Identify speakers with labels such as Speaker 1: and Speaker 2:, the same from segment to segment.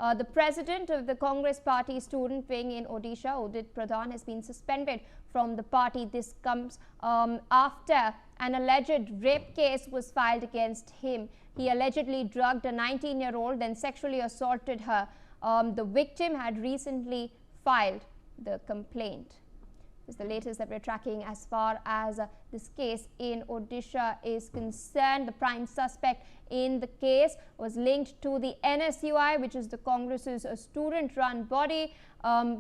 Speaker 1: The president of the Congress Party student wing in Odisha, Udit Pradhan, has been suspended from the party. This comes after an alleged rape case was filed against him. He allegedly drugged a 19-year-old, then sexually assaulted her. The victim had recently filed the complaint. This is the latest that we're tracking as far as this case in Odisha is concerned. The prime suspect in the case was linked to the NSUI, which is the Congress's student-run body.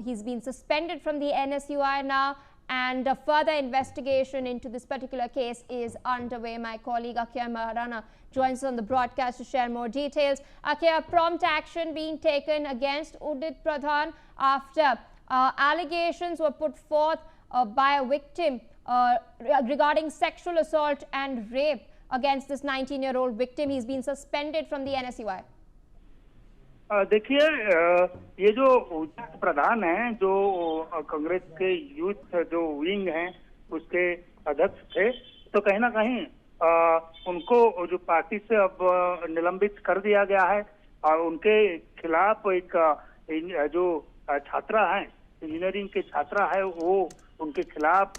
Speaker 1: He's been suspended from the NSUI now, and a further investigation into this particular case is underway. My colleague Akhya Maharana joins us on the broadcast to share more details. Akhya, prompt action being taken against Udit Pradhan after allegations were put forth by a victim regarding sexual assault and rape against this 19-year-old victim. He's been suspended from the NSUI.
Speaker 2: देखिए, ये जो उदित प्रधान हैं, जो कांग्रेस के youth जो wing हैं उसके अध्यक्ष थे, तो कहीं ना कहीं उनको जो पार्टी से अब निलंबित कर दिया गया है और उनके खिलाफ एक जो छात्रा है, इंजीनियरिंग के छात्रा है, वो उनके खिलाफ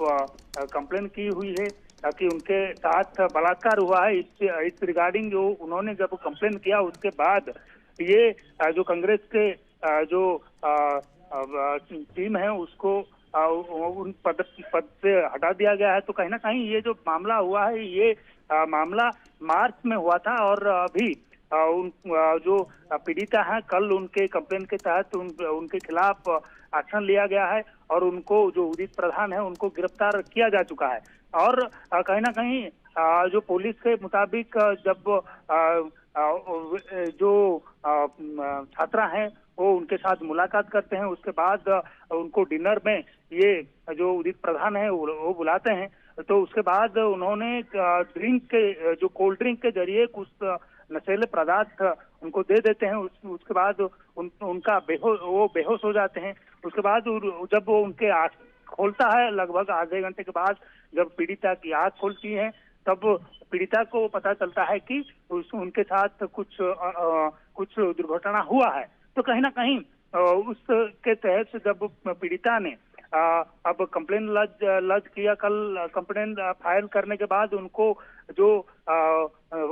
Speaker 2: कंप्लेन की हुई है ताकि उनके साथ बलात्कार हुआ है। इस रिगार्डिंग जो उन्होंने जब कंप्लेन किया उसके बाद ये जो कांग्रेस के जो टीम है उसको उन पद से हटा दिया गया है। तो कहीं ना कहीं ये जो मामला हुआ है, ये मामला मार्च में हुआ था और अभी जो पीड़िता है, कल उनके कंप्लेन के तहत उनके खिलाफ एक्शन लिया गया है और उनको जो उदित प्रधान है उनको गिरफ्तार किया जा चुका है। और कहीं ना कहीं जो पुलिस के मुताबिक जब जो छात्रा हैं वो उनके साथ मुलाकात करते हैं, उसके बाद उनको डिनर में ये जो उदित प्रधान है वो बुलाते हैं, तो उसके बाद उन्होंने ड्रिंक के जो कोल्ड ड्रिंक के जरिए कुछ नशीले पदार्थ उनको दे देते हैं। उसके बाद उनका वो बेहोश हो जाते हैं। उसके बाद जब वो उनके आँख खोलता है, लगभग आधे घंटे के बाद जब पीड़िता की आँख खोलती है, तब पीड़िता को पता चलता है कि उनके साथ कुछ दुर्घटना हुआ है। तो कहीं ना कहीं उसके तहत जब पीड़िता ने अब कंप्लेन लॉन्च किया, कल कंप्लेन फाइल करने के बाद उनको जो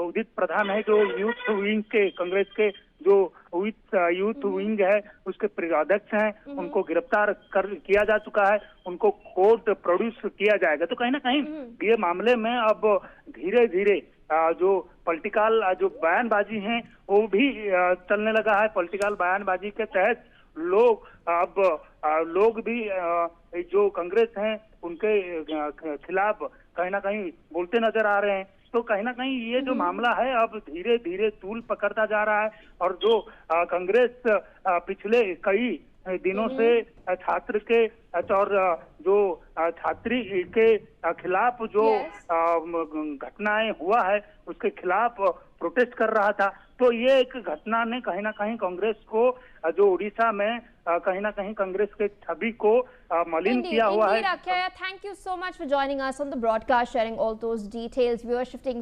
Speaker 2: उदित प्रधान है, जो यूथ विंग के कांग्रेस के जो यूथ विंग है उसके अध्यक्ष हैं, उनको गिरफ्तार किया जा चुका है, उनको कोर्ट प्रोड्यूस किया जाएगा। तो कहीं ना कहीं ये मामले में अब धीरे धीरे जो पॉलिटिकल जो बयानबाजी है वो भी चलने लगा है। पॉलिटिकल बयानबाजी के तहत लोग भी जो कांग्रेस हैं उनके खिलाफ कहीं ना कहीं बोलते नजर आ रहे हैं। तो कहीं ना कहीं ये जो मामला है अब धीरे धीरे तूल पकड़ता जा रहा है और जो कांग्रेस पिछले कई दिनों से छात्र के और जो छात्री के खिलाफ जो घटनाएं हुआ है उसके खिलाफ प्रोटेस्ट कर रहा था। तो ये एक घटना ने कहीं ना कहीं कांग्रेस को जो उड़ीसा में कहीं ना कहीं कांग्रेस के छवि को मलिन किया हुआ है।
Speaker 1: Thank you so much for joining us on the broadcast, sharing all those details. We are shifting